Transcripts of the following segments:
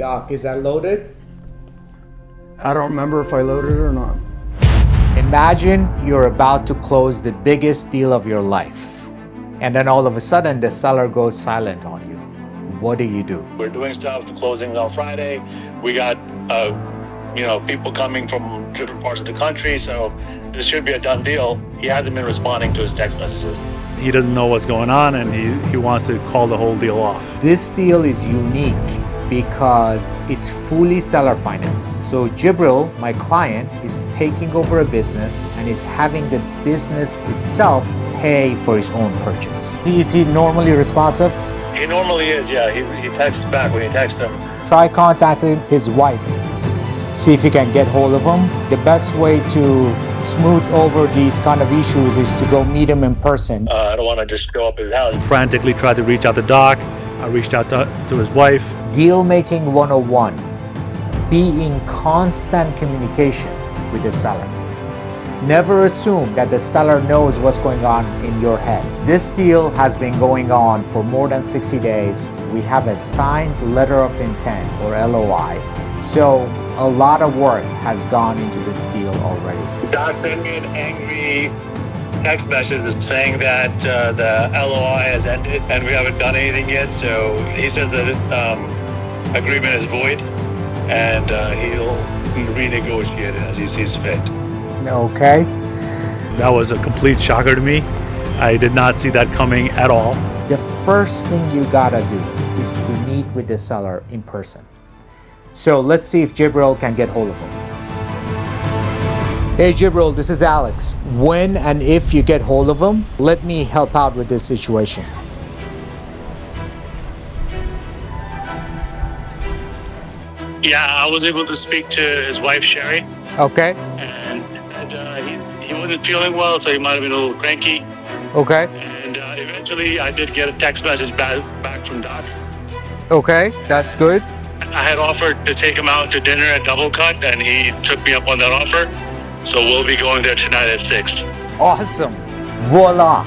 Doc, is that loaded? I don't remember if I loaded it or not. Imagine you're about to close the biggest deal of your life, and then all of a sudden the seller goes silent on you. What do? We're doing stuff, the closings on Friday. We got, people coming from different parts of the country, so this should be a done deal. He hasn't been responding to his text messages. He doesn't know what's going on, and he wants to call the whole deal off. This deal is unique because it's fully seller financed. So Jibril, my client, is taking over a business and is having the business itself pay for his own purchase. Is he normally responsive? He normally is, yeah. He texts back when you text him. Try contacting his wife. See if you can get hold of him. The best way to smooth over these kind of issues is to go meet him in person. I don't want to just go up his house. Frantically tried to reach out to Doc. I reached out to his wife. Deal making 101. Be in constant communication with the seller. Never assume that the seller knows what's going on in your head. This deal has been going on for more than 60 days. We have a signed letter of intent or LOI. So a lot of work has gone into this deal already. Doc sent me an angry text message saying that the LOI has ended and we haven't done anything yet. So he says that agreement is void and he'll renegotiate it as he sees fit. Okay. That was a complete shocker to me. I did not see that coming at all. The first thing you gotta do is to meet with the seller in person. So let's see if Jibril can get hold of him. Hey Jibril, this is Alex. When and if you get hold of him, let me help out with this situation. Yeah, I was able to speak to his wife, Sherry. Okay. And he wasn't feeling well, so he might have been a little cranky. Okay. And eventually I did get a text message back from Doc. Okay, that's good. I had offered to take him out to dinner at Double Cut, and he took me up on that offer. So we'll be going there tonight at 6. Awesome. Voila.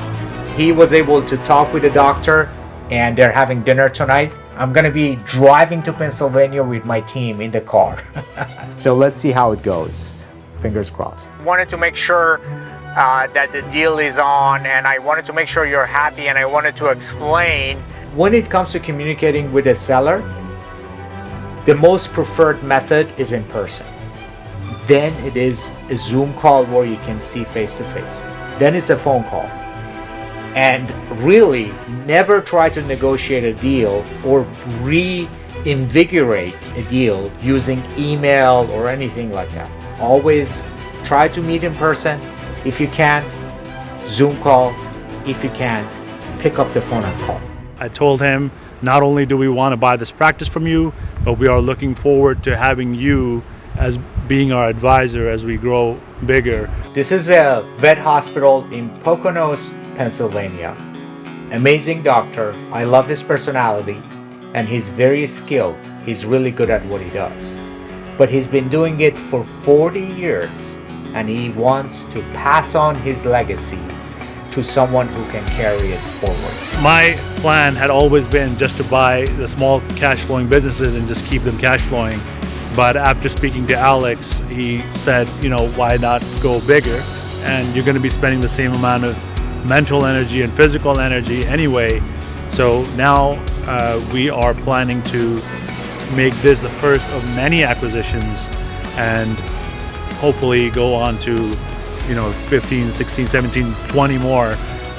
He was able to talk with the doctor and they're having dinner tonight. I'm going to be driving to Pennsylvania with my team in the car. So let's see how it goes. Fingers crossed. Wanted to make sure that the deal is on, and I wanted to make sure you're happy, and I wanted to explain. When it comes to communicating with a seller, the most preferred method is in person. Then it is a Zoom call where you can see face to face. Then it's a phone call. And really never try to negotiate a deal or reinvigorate a deal using email or anything like that. Always try to meet in person. If you can't, Zoom call. If you can't, pick up the phone and call. I told him, not only do we want to buy this practice from you, but we are looking forward to having you as being our advisor as we grow bigger. This is a vet hospital in Poconos, Pennsylvania. Amazing doctor. I love his personality and he's very skilled. He's really good at what he does. But he's been doing it for 40 years and he wants to pass on his legacy to someone who can carry it forward. My plan had always been just to buy the small cash flowing businesses and just keep them cash flowing. But after speaking to Alex, he said, why not go bigger? And you're going to be spending the same amount of mental energy and physical energy anyway. So now we are planning to make this the first of many acquisitions and hopefully go on to 15, 16, 17, 20 more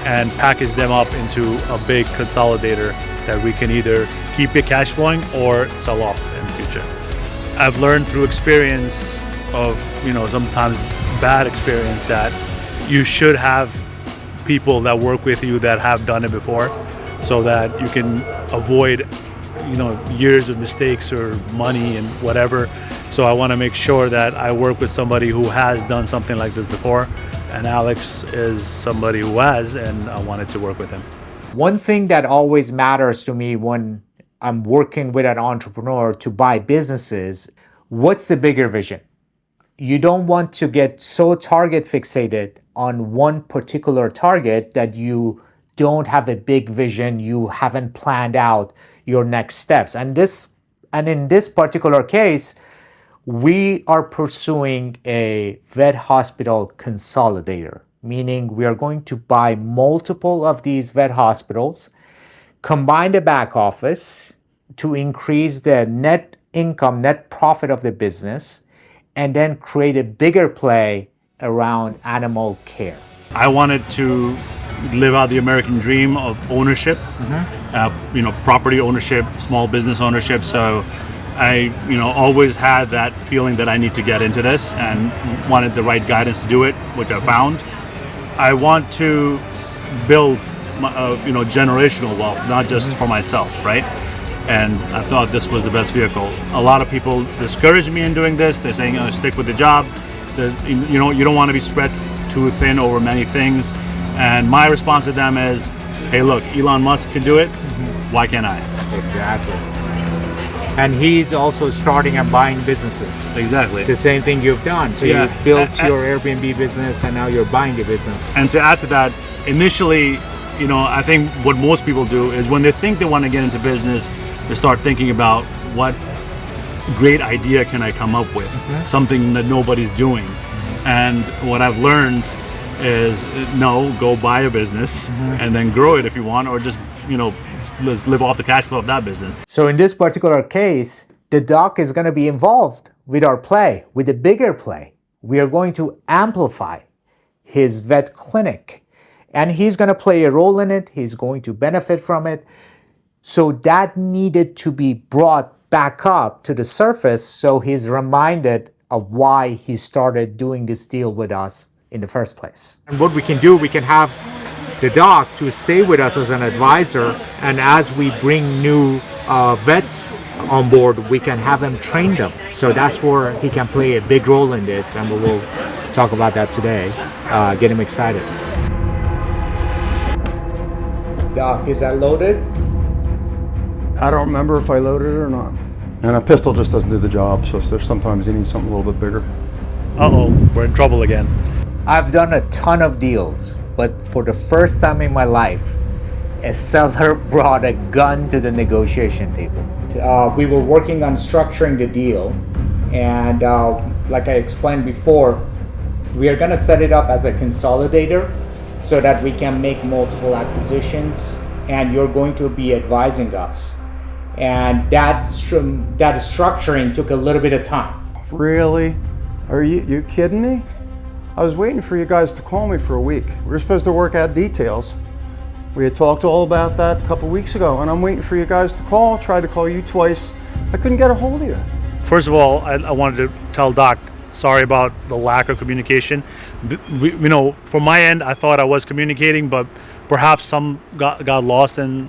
and package them up into a big consolidator that we can either keep it cash flowing or sell off in the future. I've learned through experience of, sometimes bad experience, that you should have people that work with you that have done it before so that you can avoid, years of mistakes or money and whatever. So I want to make sure that I work with somebody who has done something like this before. And Alex is somebody who has, and I wanted to work with him. One thing that always matters to me when I'm working with an entrepreneur to buy businesses, what's the bigger vision? You don't want to get so target fixated on one particular target that you don't have a big vision, you haven't planned out your next steps. And this And in this particular case, we are pursuing a vet hospital consolidator, meaning we are going to buy multiple of these vet hospitals, combine the back office to increase the net income, net profit of the business, and then create a bigger play around animal care. I wanted to live out the American dream of ownership, property ownership, small business ownership. So I, always had that feeling that I need to get into this and wanted the right guidance to do it, which I found. I want to build, generational wealth, not just for myself, right? And I thought this was the best vehicle. A lot of people discourage me in doing this. They're saying, stick with the job. You don't want to be spread too thin over many things. And my response to them is, hey, look, Elon Musk can do it. Why can't I? Exactly. And he's also starting and buying businesses. Exactly. The same thing you've done. So you built your Airbnb business and now you're buying the business. And to add to that, initially, I think what most people do is when they think they want to get into business, they start thinking about what great idea can I come up with, something that nobody's doing. And what I've learned is no, go buy a business and then grow it if you want, or just, let's live off the cash flow of that business. So in this particular case, the doc is going to be involved with our play, with the bigger play. We are going to amplify his vet clinic, and he's going to play a role in it. He's going to benefit from it. So that needed to be brought back up to the surface so he's reminded of why he started doing this deal with us in the first place. And what we can do, we can have the doc to stay with us as an advisor, and as we bring new vets on board, we can have him train them. So that's where he can play a big role in this, and we will talk about that today. Get him excited. Doc, is that loaded? I don't remember if I loaded it or not. And a pistol just doesn't do the job, so there's sometimes you need something a little bit bigger. Uh-oh, we're in trouble again. I've done a ton of deals, but for the first time in my life, a seller brought a gun to the negotiation table. We were working on structuring the deal, and like I explained before, we are going to set it up as a consolidator so that we can make multiple acquisitions, and you're going to be advising us. And that structuring took a little bit of time. Really? Are you kidding me? I was waiting for you guys to call me for a week. We were supposed to work out details. We had talked all about that a couple weeks ago, and I'm waiting for you guys to call. Tried to call you twice. I couldn't get a hold of you. First of all, I wanted to tell Doc, sorry about the lack of communication. From my end, I thought I was communicating, but perhaps some got lost in,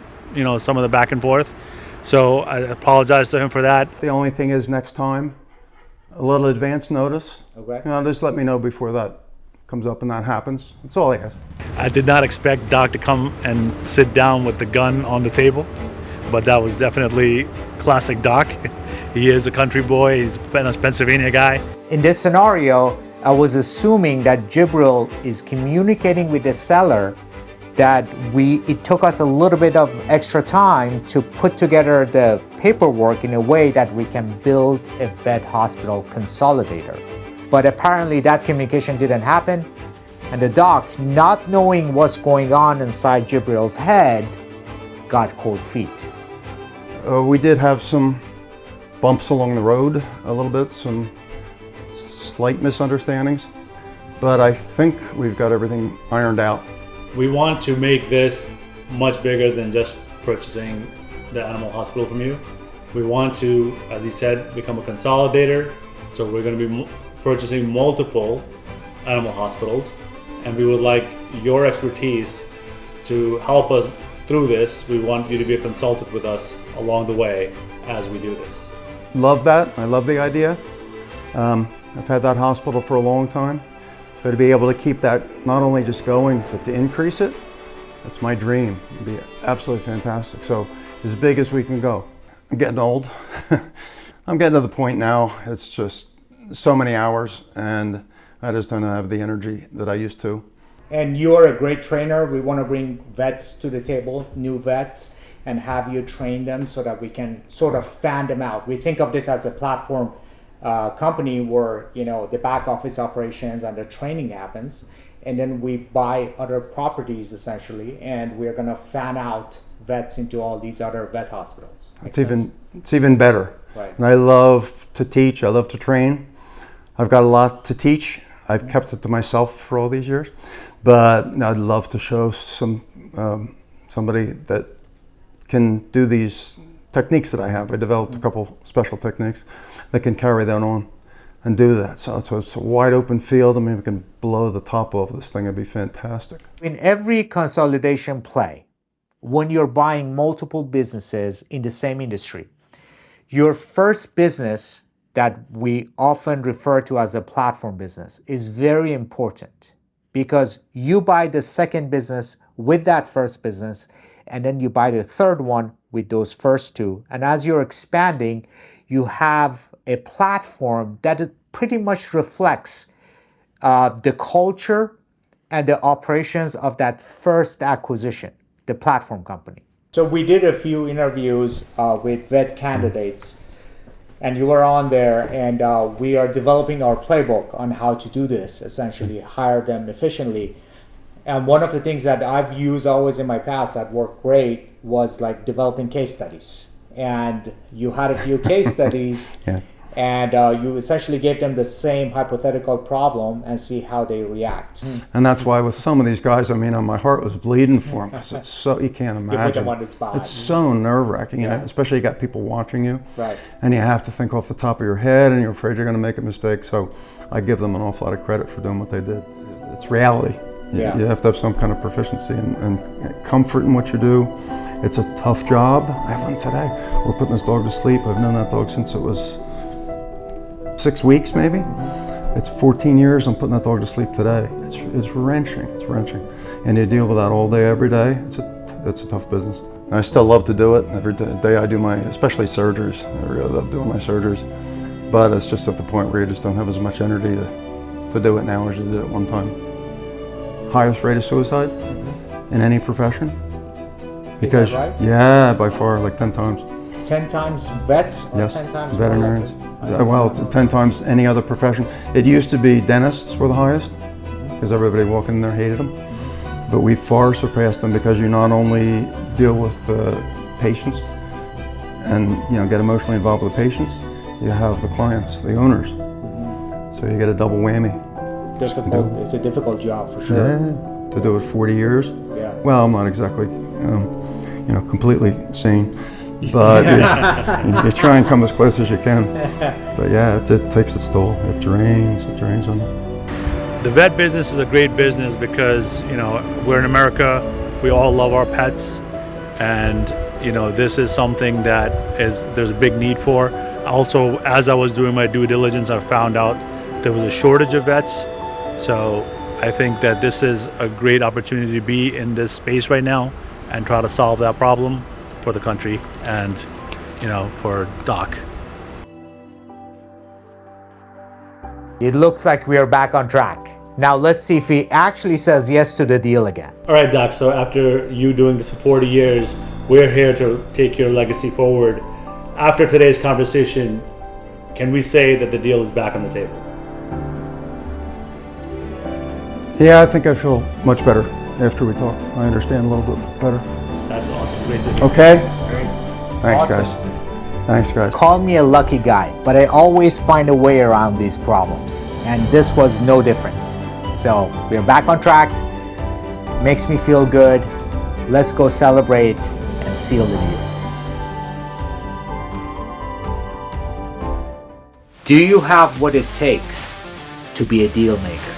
some of the back and forth. So I apologize to him for that. The only thing is next time, a little advance notice. Okay. Just let me know before that comes up and that happens. That's all I ask. I did not expect Doc to come and sit down with the gun on the table, but that was definitely classic Doc. He is a country boy. He's been a Pennsylvania guy. In this scenario, I was assuming that Jibril is communicating with the seller that it took us a little bit of extra time to put together the paperwork in a way that we can build a vet hospital consolidator. But apparently that communication didn't happen, and the doc, not knowing what's going on inside Jibril's head, got cold feet. We did have some bumps along the road a little bit, some slight misunderstandings, but I think we've got everything ironed out. We want to make this much bigger than just purchasing the animal hospital from you. We want to, as he said, become a consolidator. So we're going to be purchasing multiple animal hospitals, and we would like your expertise to help us through this. We want you to be a consultant with us along the way as we do this. Love that. I love the idea. I've had that hospital for a long time. So to be able to keep that not only just going, but to increase it, that's my dream. It'd be absolutely fantastic. So as big as we can go. I'm getting old. I'm getting to the point now, it's just so many hours, and I just don't have the energy that I used to. And you're a great trainer. We want to bring vets to the table, new vets. and have you train them so that we can sort of fan them out. We think of this as a platform company where, you know, the back office operations and the training happens, and then we buy other properties essentially, and we're going to fan out vets into all these other vet hospitals. It's even better. Right. And I love to teach. I love to train. I've got a lot to teach. I've kept it to myself for all these years, but I'd love to show somebody that can do these techniques that I have. I developed a couple special techniques that can carry that on and do that. So it's a wide open field. I mean, we can blow the top off this thing. It'd be fantastic. In every consolidation play, when you're buying multiple businesses in the same industry, your first business that we often refer to as a platform business is very important, because you buy the second business with that first business, and then you buy the third one with those first two. And as you're expanding, you have a platform that pretty much reflects the culture and the operations of that first acquisition, the platform company. So we did a few interviews with vet candidates, and you were on there, and we are developing our playbook on how to do this, essentially hire them efficiently. And one of the things that I've used always in my past that worked great was like developing case studies. And you had a few case studies, Yeah. and you essentially gave them the same hypothetical problem and see how they react. And that's why with some of these guys, I mean, my heart was bleeding for them, because it's so, you can't imagine. You put them on the spot. It's so nerve-wracking, Yeah. especially you got people watching you. Right. And you have to think off the top of your head, and you're afraid you're going to make a mistake. So I give them an awful lot of credit for doing what they did. It's reality. Yeah. You have to have some kind of proficiency and comfort in what you do. It's a tough job. I have one today. We're putting this dog to sleep. I've known that dog since it was 6 weeks, maybe. It's 14 years. I'm putting that dog to sleep today. It's wrenching. It's wrenching. And you deal with that all day, every day. It's a tough business. And I still love to do it. Every day I do especially surgeries. I really love doing my surgeries. But it's just at the point where you just don't have as much energy to do it now as you did at one time. Highest rate of suicide in any profession. Because, Is that right? yeah, by far, like 10 times. 10 times vets or Yes, 10 times veterinarians. more? Well, 10 times any other profession. It used to be dentists were the highest, because everybody walking in there hated them. But we far surpassed them, because you not only deal with patients and get emotionally involved with the patients, you have the clients, the owners. So you get a double whammy. Difficult. It's a difficult job for sure. Yeah, to do it 40 years. Yeah. Well, I'm not exactly, completely sane, but you try and come as close as you can. But yeah, it takes its toll. It drains on you. The vet business is a great business because, we're in America, we all love our pets, and, this is something that there's a big need for. Also, as I was doing my due diligence, I found out there was a shortage of vets. So I think that this is a great opportunity to be in this space right now and try to solve that problem for the country and, for Doc. It looks like we are back on track. Now let's see if he actually says yes to the deal again. All right, Doc, so after you doing this for 40 years, we're here to take your legacy forward. After today's conversation, can we say that the deal is back on the table? Yeah, I think I feel much better after we talked. I understand a little bit better. That's awesome. Great to hear. Okay? Great. Thanks, Awesome. guys. Thanks, guys. Call me a lucky guy, but I always find a way around these problems. And this was no different. So we're back on track. Makes me feel good. Let's go celebrate and seal the deal. Do you have what it takes to be a deal maker?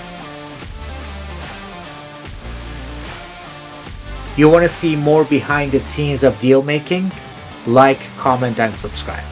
You want to see more behind the scenes of deal making? Like, comment, and subscribe.